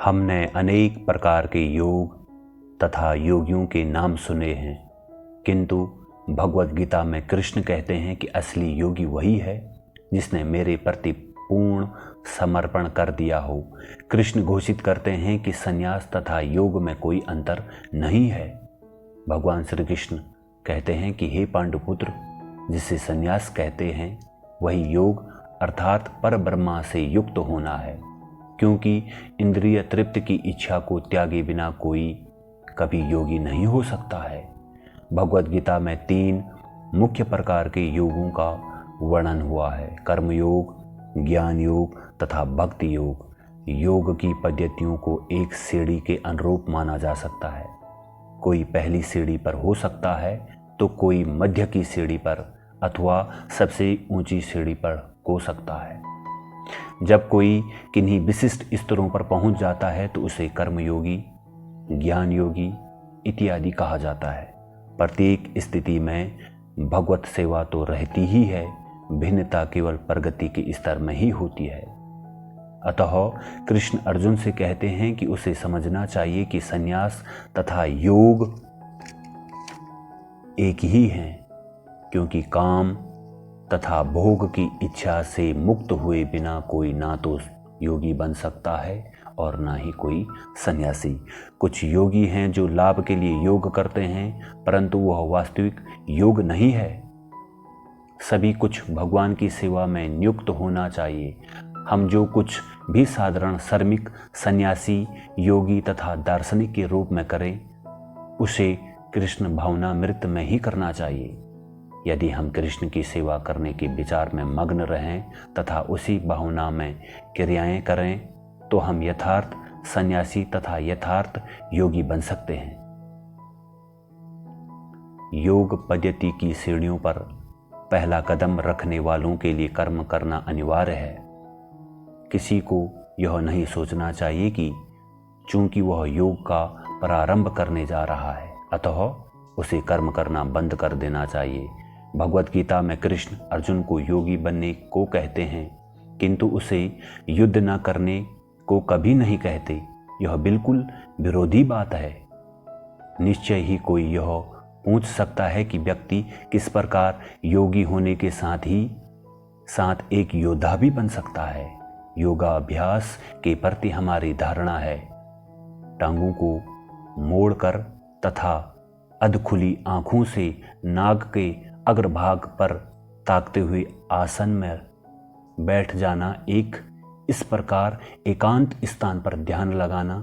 हमने अनेक प्रकार के योग तथा योगियों के नाम सुने हैं, किंतु भगवद गीता में कृष्ण कहते हैं कि असली योगी वही है जिसने मेरे प्रति पूर्ण समर्पण कर दिया हो। कृष्ण घोषित करते हैं कि संन्यास तथा योग में कोई अंतर नहीं है। भगवान श्री कृष्ण कहते हैं कि हे पांडुपुत्र, जिसे संन्यास कहते हैं वही योग अर्थात पर ब्रह्मा से युक्त होना है, क्योंकि इंद्रिय तृप्ति की इच्छा को त्यागे बिना कोई कभी योगी नहीं हो सकता है। भगवद गीता में 3 मुख्य प्रकार के योगों का वर्णन हुआ है: कर्मयोग, ज्ञान योग तथा भक्ति योग। योग की पद्धतियों को एक सीढ़ी के अनुरूप माना जा सकता है। कोई पहली सीढ़ी पर हो सकता है तो कोई मध्य की सीढ़ी पर अथवा सबसे ऊंची सीढ़ी पर हो सकता है। जब कोई किन्हीं विशिष्ट स्तरों पर पहुंच जाता है तो उसे कर्मयोगी, ज्ञान योगी इत्यादि कहा जाता है। प्रत्येक स्थिति में भगवत सेवा तो रहती ही है, भिन्नता केवल प्रगति के स्तर में ही होती है। अतः कृष्ण अर्जुन से कहते हैं कि उसे समझना चाहिए कि संन्यास तथा योग एक ही हैं, क्योंकि काम तथा भोग की इच्छा से मुक्त हुए बिना कोई ना तो योगी बन सकता है और ना ही कोई सन्यासी। कुछ योगी हैं जो लाभ के लिए योग करते हैं, परंतु वह वास्तविक योग नहीं है। सभी कुछ भगवान की सेवा में नियुक्त होना चाहिए। हम जो कुछ भी साधारण श्रमिक, सन्यासी, योगी तथा दार्शनिक के रूप में करें, उसे कृष्ण भावनामृत में ही करना चाहिए। यदि हम कृष्ण की सेवा करने के विचार में मग्न रहें तथा उसी भावना में क्रियाएं करें, तो हम यथार्थ सन्यासी तथा यथार्थ योगी बन सकते हैं। योग पद्धति की सीढ़ियों पर पहला कदम रखने वालों के लिए कर्म करना अनिवार्य है। किसी को यह नहीं सोचना चाहिए कि चूंकि वह योग का प्रारंभ करने जा रहा है, अतः उसे कर्म करना बंद कर देना चाहिए। भगवद गीता में कृष्ण अर्जुन को योगी बनने को कहते हैं, किंतु उसे युद्ध न करने को कभी नहीं कहते। यह बिल्कुल विरोधी बात है। निश्चय ही कोई यह पूछ सकता है कि व्यक्ति किस प्रकार योगी होने के साथ एक योद्धा भी बन सकता है। योगाभ्यास के प्रति हमारी धारणा है टांगों को मोड़कर तथा अधखुली आंखों से नाक के अग्रभाग पर ताकते हुए आसन में बैठ जाना, एक इस प्रकार एकांत स्थान पर ध्यान लगाना।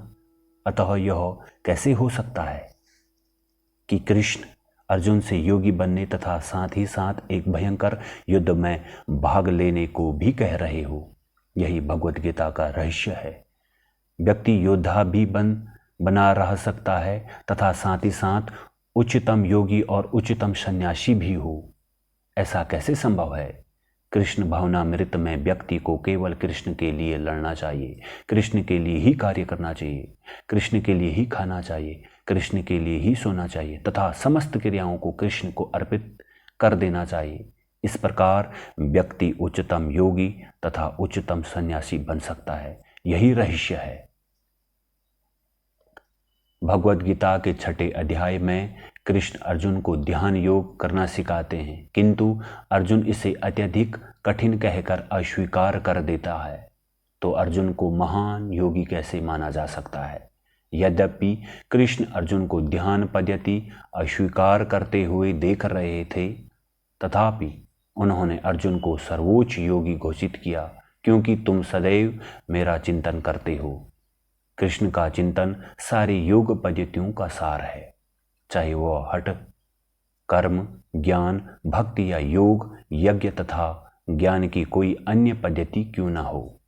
अतः यह कैसे हो सकता है कि कृष्ण अर्जुन से योगी बनने तथा साथ ही साथ एक भयंकर युद्ध में भाग लेने को भी कह रहे हो? यही भगवद गीता का रहस्य है। व्यक्ति योद्धा भी बना रह सकता है तथा साथ ही साथ उच्चतम योगी और उच्चतम सन्यासी भी हो। ऐसा कैसे संभव है? कृष्ण भावनामृत में व्यक्ति को केवल कृष्ण के लिए लड़ना चाहिए, कृष्ण के लिए ही कार्य करना चाहिए, कृष्ण के लिए ही खाना चाहिए, कृष्ण के लिए ही सोना चाहिए तथा समस्त क्रियाओं को कृष्ण को अर्पित कर देना चाहिए। इस प्रकार व्यक्ति उच्चतम योगी तथा उच्चतम सन्यासी बन सकता है। यही रहस्य है। भगवद गीता के 6 अध्याय में कृष्ण अर्जुन को ध्यान योग करना सिखाते हैं, किंतु अर्जुन इसे अत्यधिक कठिन कहकर अस्वीकार कर देता है। तो अर्जुन को महान योगी कैसे माना जा सकता है? यद्यपि कृष्ण अर्जुन को ध्यान पद्धति अस्वीकार करते हुए देख रहे थे, तथापि उन्होंने अर्जुन को सर्वोच्च योगी घोषित किया, क्योंकि तुम सदैव मेरा चिंतन करते हो। कृष्ण का चिंतन सारी योग पद्धतियों का सार है, चाहे वह हठ, कर्म, ज्ञान, भक्ति या योग, यज्ञ तथा ज्ञान की कोई अन्य पद्धति क्यों न हो।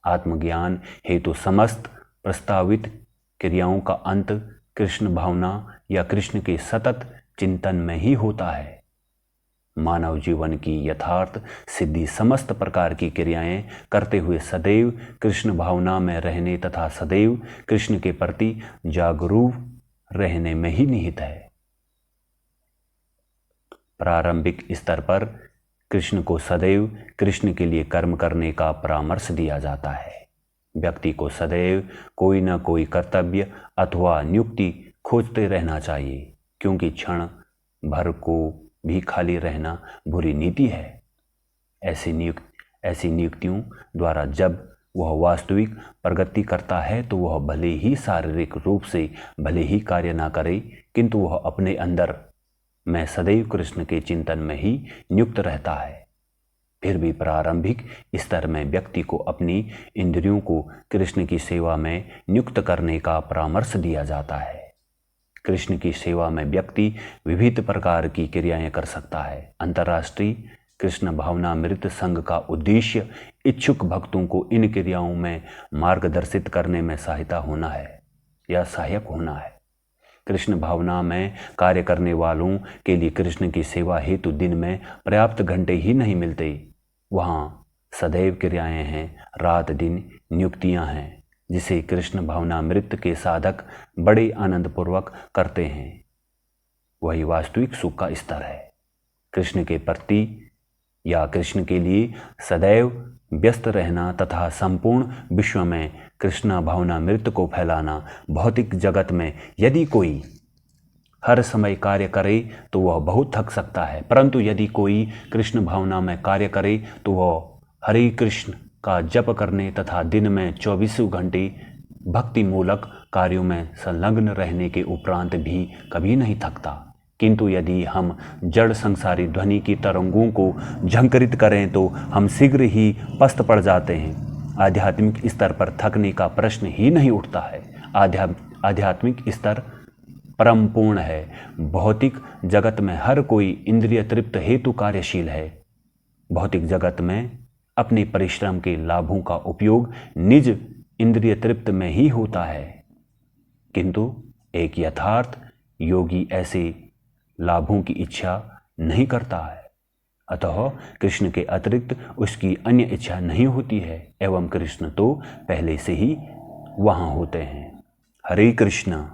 आत्मज्ञान हेतु समस्त प्रस्तावित क्रियाओं का अंत कृष्ण भावना या कृष्ण के सतत चिंतन में ही होता है। मानव जीवन की यथार्थ सिद्धि समस्त प्रकार की क्रियाएं करते हुए सदैव कृष्ण भावना में रहने तथा सदैव कृष्ण के प्रति जागरूक रहने में ही निहित है। प्रारंभिक स्तर पर कृष्ण को सदैव कृष्ण के लिए कर्म करने का परामर्श दिया जाता है। व्यक्ति को सदैव कोई न कोई कर्तव्य अथवा नियुक्ति खोजते रहना चाहिए, क्योंकि क्षण भर को भी खाली रहना बुरी नीति है। ऐसी नियुक्तियों द्वारा जब वह वास्तविक प्रगति करता है तो वह भले ही शारीरिक रूप से भले ही कार्य ना करे, किंतु वह अपने अंदर में सदैव कृष्ण के चिंतन में ही नियुक्त रहता है। फिर भी प्रारंभिक स्तर में व्यक्ति को अपनी इंद्रियों को कृष्ण की सेवा में नियुक्त करने का परामर्श दिया जाता है। कृष्ण की सेवा में व्यक्ति विविध प्रकार की क्रियाएं कर सकता है। अंतर्राष्ट्रीय कृष्ण भावनामृत संघ का उद्देश्य इच्छुक भक्तों को इन क्रियाओं में मार्गदर्शित करने में सहायता होना है या सहायक होना है। कृष्ण भावना में कार्य करने वालों के लिए कृष्ण की सेवा हेतु दिन में पर्याप्त घंटे ही नहीं मिलते। वहाँ सदैव क्रियाएं हैं, रात दिन नियुक्तियां हैं, जिसे कृष्ण भावनामृत के साधक बड़े आनंदपूर्वक करते हैं। वही वास्तविक सुख का स्तर है। कृष्ण के प्रति या कृष्ण के लिए सदैव व्यस्त रहना तथा संपूर्ण विश्व में कृष्ण भावनामृत को फैलाना। भौतिक जगत में यदि कोई हर समय कार्य करे तो वह बहुत थक सकता है, परंतु यदि कोई कृष्ण भावना में कार्य करे तो वह हरे कृष्ण का जप करने तथा दिन में 24 घंटे भक्ति मूलक कार्यों में संलग्न रहने के उपरांत भी कभी नहीं थकता। किंतु यदि हम जड़ संसारी ध्वनि की तरंगों को झंकृत करें तो हम शीघ्र ही पस्त पड़ जाते हैं। आध्यात्मिक स्तर पर थकने का प्रश्न ही नहीं उठता है। आध्यात्मिक स्तर परम पूर्ण है। भौतिक जगत में हर कोई इंद्रिय तृप्त हेतु कार्यशील है। भौतिक जगत में अपने परिश्रम के लाभों का उपयोग निज इंद्रिय तृप्त में ही होता है, किंतु एक यथार्थ योगी ऐसे लाभों की इच्छा नहीं करता है। अतः कृष्ण के अतिरिक्त उसकी अन्य इच्छा नहीं होती है एवं कृष्ण तो पहले से ही वहां होते हैं। हरे कृष्ण।